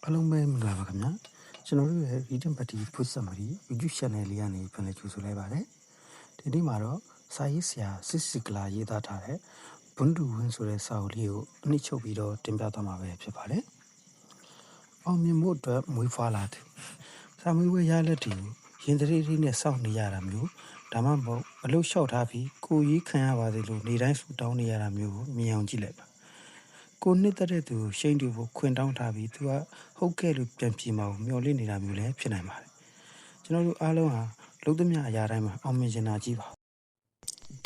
အားလုံးပဲမင်္ဂလာပါခင်ဗျာကျွန်တော်တို့ရဲ့ Reading Party Food Summary YouTube Channel လေးကနေပြန်လည်ကြိုဆိုလိုက်ပါတယ်ဒီနေ့မှာတော့စာရေးဆရာစစ်စစ်ကလာရေးသားထားတဲ့ဘွန်းတူဝင်းဆိုတဲ့စာအုပ်လေးကိုအနှစ်ချုပ်ပြီးတော့တင်ပြသွားမှာပဲဖြစ်ပါတယ်အောင်မြင်မှုအတွက်မွေးဖွားလာသူစာမေးပွဲရလက်တွေကိုရင်တရေလေးနဲ့စောင့်နေရတာမျိုးဒါမှမဟုတ်အလုပ်လျှောက်ထားပြီးကိုရေးခံရပါသေးလို့နေတိုင်းဆူတောင်းနေရတာမျိုးကိုမြင်အောင်ကြည့်လိုက်ပါကိုနှစ်သက်တဲ့သူရှိန်တူကိုခွင်တောင်းထားပြီးသူကဟုတ်ကဲ့လို့ပြန်ပြေမှာကိုမျောလင့်နေတာမျိုးလည်းဖြစ်နိုင်ပါတယ်ကျွန်တော်တို့အားလုံးဟာလုံးသမျှအရာတိုင်းမှာအောင်မြင်ချင်တာကြီးပါ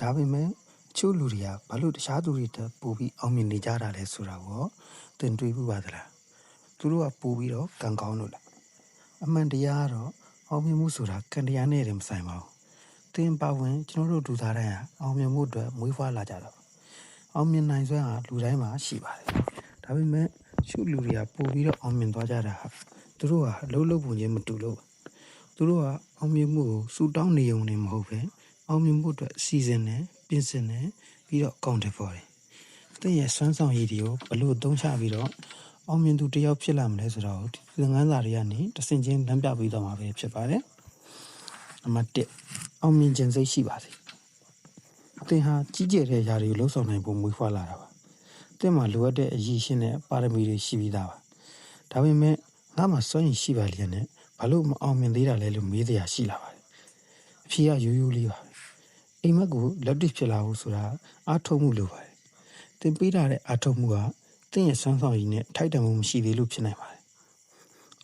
ဒါပေမဲ့အချို့လူတွေကဘာလို့တခြားသူတွေတက်ပို့ပြီးအောင်မြင်နေကြတာလဲဆိုတာကိုသင်တွေးဘူးပါသလားသူတို့ကပို့ပြီးတော့ကံကောင်းလို့လားအမှန်တရားကတော့အောင်မြင်မှုဆိုတာကံတရားနဲ့တည်းမဆိုင်ပါဘူးသင်ပါဝင်ကျွန်တော်တို့လူသားတိုင်းဟာအောင်မြင်မှုအတွက်မွေးဖွားလာကြတာအောင်မြင်နိုင်စွမ်းဟာလူတိုင်းမှာရှိပါတယ်ဒါပေမဲ့ရှုလူတွေကပို့ပြီးတော့အောင်မြင်သွားကြတာဟာသူတို့ဟာလှုပ်လှုပ်ပုံချင်းမတူလို့သူတို့ကအောင်မြင်မှုကိုစူတောင်းနေုံနဲ့မဟုတ်ပဲအောင်မြင်မှုအတွက်စီစဉ်နေပြင်ဆင်နေပြီးတော့အကောင့်တွေပေါ်တယ်သင်ရဲ့စွမ်းဆောင်ရည်တွေကိုဘလို့သုံးချပြီးတော့အောင်မြင်သူတယောက်ဖြစ်လာမလဲဆိုတော့သင်ခန်းစာတွေကနေတဆင့်ချင်းလမ်းပြပေးသွားမှာပဲဖြစ်ပါတယ်နံပါတ်1အောင်မြင်ခြင်းစိတ်ရှိပါစေသင်ဟာကြီးကျယ်တဲ့ຢာတွေကိုလှုပ်ဆောင်နိုင်ဖို့မွေးဖွားလာတာပါသင်မှာလိုအပ်တဲ့အရည်ရှင်နဲ့ပါရမီတွေရှိပြီးသားပါဒါပေမဲ့ငါမှစွန့်ရင်ရှိပါလျက်နဲ့ဘာလို့မအောင်မြင်သေးတာလဲလို့မေးစရာရှိလာပါတယ်အဖြေကရိုးရိုးလေးပါအိမ်မက်ကိုလက်တွေ့ဖြစ်လာဖို့ဆိုတာအားထုတ်မှုလိုပါတယ်သင်ပေးထားတဲ့အားထုတ်မှုကသင်ရဲ့စွမ်းဆောင်ရည်နဲ့ထိုက်တန်မှုမရှိသေးလို့ဖြစ်နိုင်ပါတယ်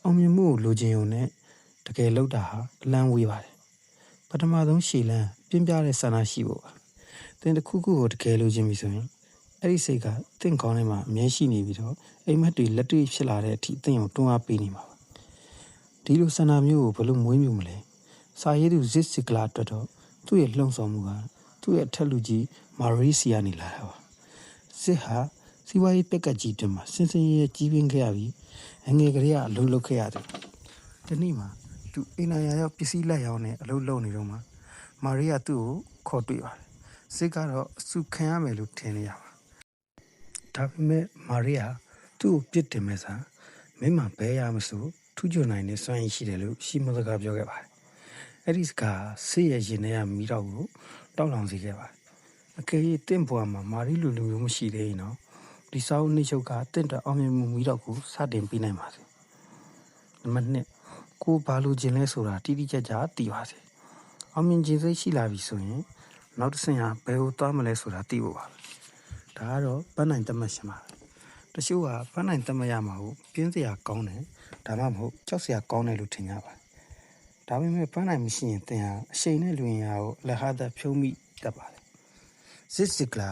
အောင်မြင်မှုကိုလိုချင်ုံနဲ့တကယ်လုပ်တာဟာအလန်းဝေးပါတယ်ပထမဆုံးရှည်လန်းပြင်းပြတဲ့ဆန္ဒရှိဖို့ပါသင်တစ်ခုခုကိုတကယ်လိုချင်ပြီဆိုရင်အဲ့ဒီစိတ်ကသင်ကောင်းထဲမှာအမြဲရှိနေပြီးတော့အိမ်မက်တွေလက်တွေ့ဖြစ်လာတဲ့အထိသင်ကိုတွန်းအားပေးနေမှာပါဒီလိုဆန္ဒမျိုးကိုဘယ်လိုမွေးမြူမလဲစာရေးသူဇစ်စစ်ကလာအတွက်တော့သူ့ရဲ့လှုံ့ဆော်မှုကသူ့ရဲ့အထက်လူကြီးမာရီစီယာနေလာတာပါစစ်ဟာစီဝါရေးပက်ကကြီးတင်မှာစင်စင်ရဲကြီးပင်းခဲ့ရပြီးအငယ်ကလေးကအလုံးလုံးခဲ့ရတယ်ဒီနေ့မှာသူအိမ်နာရရောက်ပစ္စည်းလက်ရောင်းနဲ့အလုံးလုံးနေတော့မှမာရီယာသူ့ကိုခေါ်တွေ့ပါတယ်စစ်ကတော့အစုခံရမယ်လို့ထင်နေရပါဒါပေမဲ့မာရီယာသူ့ကိုပြစ်တင်မဲ့စားမင်းမဘဲရမစို့ထူးချွန်နိုင်တဲ့စွမ်းရည်ရှိတယ်လို့ရှီမစကားပြောခဲ့ပါတယ်အဲ့ဒီစကားဆေးရရင်ထဲကမိတော့ကိုတောက်လောင်စေခဲ့ပါတယ်အကယ်၍တင့်ဘွားမှာမာရီလူမျိုးမရှိသေးရင်တော့ဒီစာအုပ်နှိပ်ချုပ်ကတင့်တဲ့အောင်မြင်မှုမိတော့ကိုစတင်ပြီးနိုင်ပါစေနံပါတ်2ကိုဘာလို့ခြင်းလဲဆိုတာတိတိကျကျသိပါစေအောင်မြင်ခြင်းစိတ်ရှိလာပြီဆိုရင်နောက်တစ်ဆင့်ဟာဘယ်ကိုသွားမလဲဆိုတာသိဖို့ပါဒါကတော့ပန်းနိုင်တတ်မှတ်ရှင်ပါတချို့ကပန်းနိုင်တတ်မှတ်ရမှာကိုပြင်းစရာကောင်းတယ်ဒါမှမဟုတ်ကြောက်စရာကောင်းတယ်လို့ထင်ကြပါတယ်ဒါပေမဲ့ပန်းနိုင်မရှိရင်သင်ဟာအရှိန်နဲ့လူရင်ရာကိုလက်ဟာသက်ဖြုံးမိတတ်ပါတယ်ဇစ်စစ်ကလာ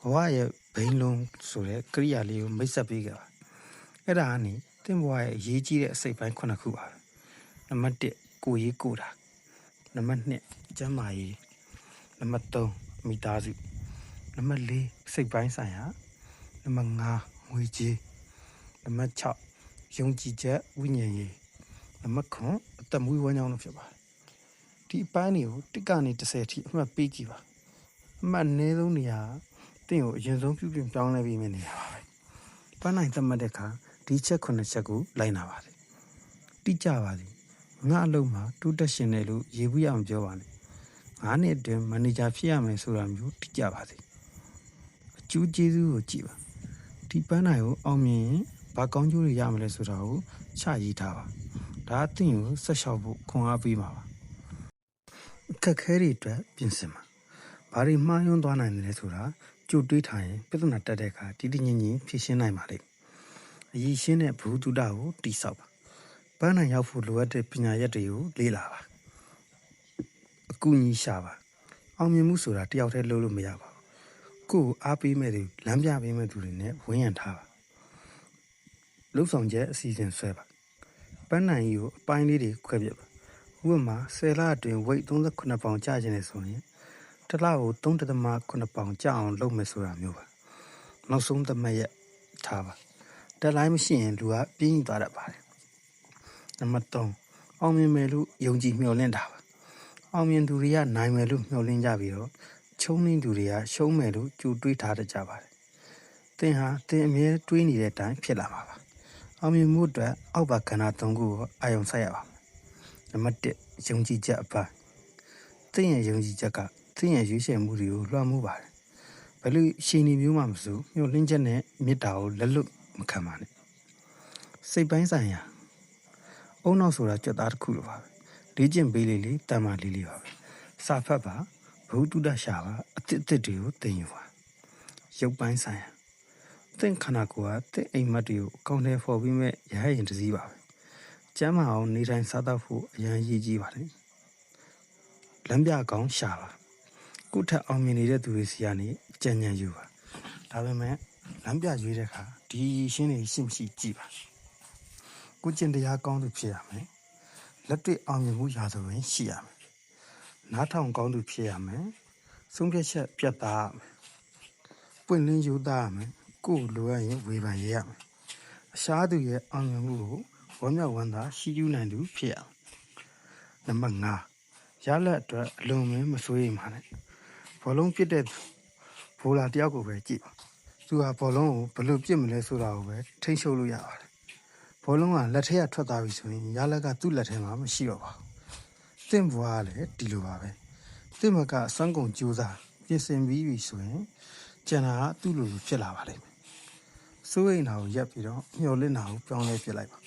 ဘဝရဲ့ဘိန်းလုံးဆိုတဲ့ကရိယာလေးကိုမိတ်ဆက်ပေးခဲ့ပါအဲ့ဒါကနေသင်ဘဝရဲ့အရေးကြီးတဲ့အစိတ်ပိုင်း9ခုပါနံပါတ်1ကိုရေးကိုတာနံပါတ်2ကျမ်းမာရေးနံပါတ်3မိသားစုနံပါတ်4စိတ်ပိုင်းဆိုင်ရာနံပါတ်5ငွေကြေးနံပါတ်6ယုံကြည်ချက်ဝိညာဉ်ရေးနံပါတ်9အသက်မွေးဝမ်းကြောင်းလို့ဖြစ်ပါတယ်ဒီအပိုင်းတွေကို1ကနေ10အထိအမှတ်ပေးကြည့်ပါအမှတ်နည်းဆုံးနေရာသင်ကိုအရင်ဆုံးပြုပြင်ပြောင်းလဲပေးမယ့်နေရာပါပဲပန်းနိုင်သတ်မှတ်တဲ့အခါဒီချက်9ချက်ကိုလိုက်နာပါစေတိကျပါစေငါအလုပ်မှာတိုးတက်ရှင်တယ်လို့ရေဘူးရအောင်ပြောပါနဲ့9နှစ်အတွင်းမန်နေဂျာဖြစ်ရမယ်ဆိုတာမျိုးတိကျပါစေအကျိုးကျေးဇူးကိုကြည့်ပါဒီပန်းနိုင်ကိုအောင်မြင်ရင်ဘာကောင်းကျိုးတွေရမလဲဆိုတာကိုချရေးထားပါဒါအသင်ကိုဆက်လျှောက်ဖို့ခွန်အားပေးပါအခက်ခဲတွေအတွက်ပြင်ဆင်ပါဘာတွေမှားယွင်းသွားနိုင်တယ်ဆိုတာကြိုတွေးထားရင်ပြဿနာတက်တဲ့အခါတည်တည်ငြိမ်ငြိမ်ဖြေရှင်းနိုင်ပါလိမ့်အရေးရှင်းတဲ့ဘုသူတကိုတိဆောက်ပါပန်းနိုင်ရောက်ဖို့လိုအပ်တဲ့ပညာရက်တွေကိုလေ့လာပါအကူအညီရှာပါအောင်မြင်မှုဆိုတာတယောက်တည်းလုပ်လို့မရပါဘူးကိုယ်အားပေးမဲ့သူလမ်းပြပေးမဲ့သူတွေနဲ့ဝန်းရံထားပါလှုပ်ဆောင်ချက်အစီအစဉ်ဆွဲပါပန်းနိုင်ကြီးကိုအပိုင်းလေးတွေခွဲပြပါဥပမာ10လအတွင်း weight 38ပေါင်ကျခြင်းနဲ့ဆိုရင်တစ်လကို3.8ပေါင်ကျအောင်လုပ်မယ်ဆိုတာမျိုးပါနောက်ဆုံးသတ်မှတ်ရက်ထားပါတက်လိုင်းမရှိရင်လူကပြင်းသွားတတ်ပါတယ်နံပါတ်3အောင်မြင်မယ်လို့ယုံကြည်မျှော်လင့်တာပါအောင်မြင်သူတွေကနိုင်မယ်လို့မျှော်လင့်ကြပြီးတော့ချုံးနှင်းသူတွေကရှုံးမယ်လို့ကြိုတွေးထားတတ်ကြပါတယ်သင်ဟာသင်အမြဲတွေးနေတဲ့အတိုင်းဖြစ်လာမှာပါ အောင်မြင်မှုအတွက်အောက်ပါခန္ဓာ၃ခုကိုအာယုံစိုက်ရပါမယ်နံပါတ်1ယုံကြည်ချက်အပိုင်းသင်ရဲ့ယုံကြည်ချက်ကသင်ရဲ့ရွေးချယ်မှုတွေကိုလွှမ်းမိုးပါတယ်ဘယ်လိုရှင်နေမျိုးမှမဆိုမျှော်လင့်ချက်နဲ့မေတ္တာကိုလက်လွတ်မခံပါနဲ့စိတ်ပိုင်းဆိုင်ရာအုံနောက်ဆိုတာကြွက်သားတစ်ခုလိုပါပဲလေ့ကျင့်ပေးလေးတန်မာလေးပါပဲစာဖတ်ပါဘုတုဒ္ဒရှာပါအသစ်တွေကိုသင်ယူပါရုပ်ပိုင်းဆိုင်ရာသင်ခန္ဓာကိုယ်ကသင်အိမ်မက်တွေကိုအကောင်းထဲဖော်ပြီးမဲ့ရဟရင်တစည်းပါပဲကျမ်းမာအောင်နေတိုင်းစားတော့ဖို့အရန်ရည်ကြီးပါတယ်လမ်းပြကောင်းရှာပါကိုယ့်ထက်အောင်မြင်နေတဲ့သူတွေစီကနေကြံ့ကြံ့ယူပါဒါပေမဲ့လမ်းပြရွေးတဲ့အခါဒီရှင်းနေရှင်းရှိကြည့်ပါကိုကျင့်တရားကောင်းသူဖြစ်ရမယ်လက်တွေ့အောင်မြင်မှုရာဇဝင်ရှိရမယ်နားထောင်ကောင်းသူဖြစ်ရမယ်ဆုံးဖြတ်ချက်ပြတ်သားရမယ်ပွင့်လင်းယူသားရမယ်ကိုယ်လိုအပ်ရင်ဝေဖန်ရရမယ်အရှားသူရဲ့အောင်မြင်မှုကိုဝမ်းမြောက်ဝမ်းသာရှိယူနိုင်သူဖြစ်ရမယ်နံပါတ်5ရလက်အတွက်အလုံးမင်းမစိုးရိမ်ပါနဲ့ဘောလုံးပြစ်တဲ့ဘောလာတယောက်ကိုပဲကြည့်ပါသူဟာဘောလုံးကိုဘယ်လိုပြစ်မလဲဆိုတာကိုပဲထိန်းချုပ်လို့ရပါတယ်ဘောလုံးကလက်ထဲကထွက်သွားပြီဆိုရင်ရလက်ကသူ့လက်ထဲမှာမရှိတော့ပါဘူးသင်ဘွားကလည်းဒီလိုပါပဲသင်မကစွမ်းကုန်ကြိုးစားပြင်ဆင်ပြီးပြီဆိုရင်ကျန်တာကသူ့လိုလိုဖြစ်လာပါလိမ့်မယ်စိုးရိမ်တာကိုရပ်ပြီးတော့မျှော်လင့်တာကိုပြောင်းလဲပြလိုက်ပါ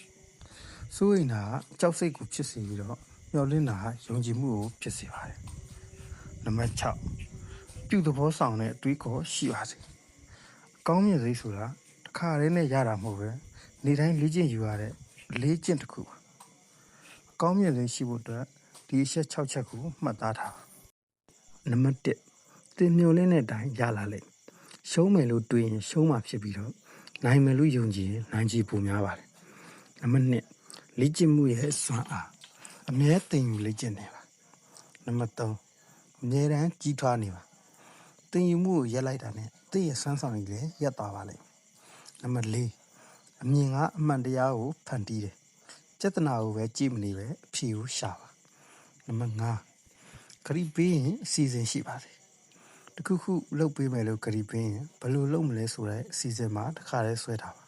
စိုးရိမ်တာကကြောက်စိတ်ကိုဖြစ်စေပြီးတော့မျှော်လင့်တာကယုံကြည်မှုကိုဖြစ်စေပါတယ်နံပါတ်6ပြုသဘောဆောင်တဲ့အတွေးခေါ်ရှိပါစေအကောင်းမြင်စိတ်ဆိုတာတစ်ခါတည်းနဲ့ရတာမဟုတ်ပဲနေတိုင်းလေ့ကျင့်ယူရတဲ့လေ့ကျင့်တစ်ခုပါအကောင်းမြင်စိတ်ရှိဖို့အတွက်ဒီအချက်6ချက်ကိုမှတ်သားထားပါနံပါတ်1သင်မျှော်လင့်တဲ့အတိုင်းရလာလိမ့်ရှုံးမယ်လို့တွေးရင်ရှုံးမှဖြစ်ပြီးတော့နိုင်မယ်လို့ယုံကြည်ရင်နိုင်ချေပိုများပါတယ်နံပါတ်2လေ့ကျင့်မှုရဲ့စွမ်းအားအမြဲသင်ယူလေ့ကျင့်နေပါနံပါတ်3အမြဲတမ်းကြီးထွားနေပါသင်ယူမှုကိုရက်လိုက်တာနဲ့သင်ရဲ့စွမ်းဆောင်ရည်လည်းရက်သွားပါလိမ့်နံပါတ်4အမြင်ကအမှန်တရားကိုဖန်တီးတယ်ចេတနာကိုပဲကြည့်မနေပဲအဖြေကိုရှာပါနံပါတ်5ခရီးပေးရင်အစီအစဉ်ရှိပါစေတခုခုလုပ်ပေးမယ်လို့ခရီးပေးရင်ဘယ်လိုလုပ်မလဲဆိုတဲ့အစီအစဉ်မှာတစ်ခါတည်းဆွဲထားပါ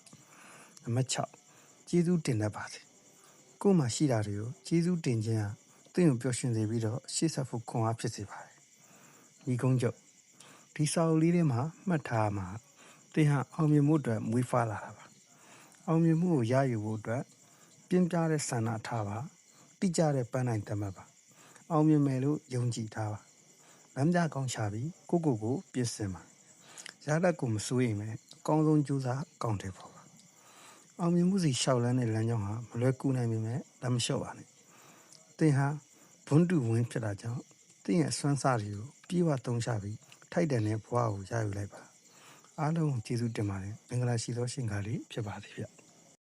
နံပါတ်6ကျေးဇူးတင်တတ်ပါစေကိုယ်မှာရှိတာတွေကိုကျေးဇူးတင်ခြင်းဟာသင်ကိုပျော်ရွှင်စေပြီးတော့ရှေ့ဆက်ဖို့ခွန်အားဖြစ်စေပါတယ်ဒီကုန်းချုပ်ဒီစာအုပ်လေးထဲမှာမှတ်ထားမှာသင်ဟာအောင်မြင်မှုအတွက်မွေးဖွားလာတာပါအောင်မြင်မှုကိုရယူဖို့အတွက်ပြင်းပြတဲ့ဆန္ဒထားပါတိကျတဲ့ပန်းနိုင်တတ်မှတ်ပါအောင်မြင်မယ်လို့ယုံကြည်ထားပါလမ်းပြကောင်းရှာပြီးကိုပြင်ဆင်ပါရတတ်ကိုမစိုးရိမ်နဲ့အကောင်းဆုံးကြိုးစားကောင်းတယ်ပေါ့ပါအောင်မြင်မှုစီရှောက်လန်းတဲ့လမ်းကြောင်းဟာမလွယ်ကူနိုင်ပေမဲ့ဒါမလျှော့ပါနဲ့သင်ဟာဘွန်းတူဝင်းဖြစ်တာကြောင့်သင်ရဲ့အစွမ်းစားတွေကိုပြေဝသုံးချပြီးထိုက်တန်တဲ့ဘဝကိုရယူလိုက်ပါအားလုံးကျေးဇူးတင်ပါတယ်မင်္ဂလာရှိသောရှင်ကားလေးဖြစ်ပါသည်ဗျ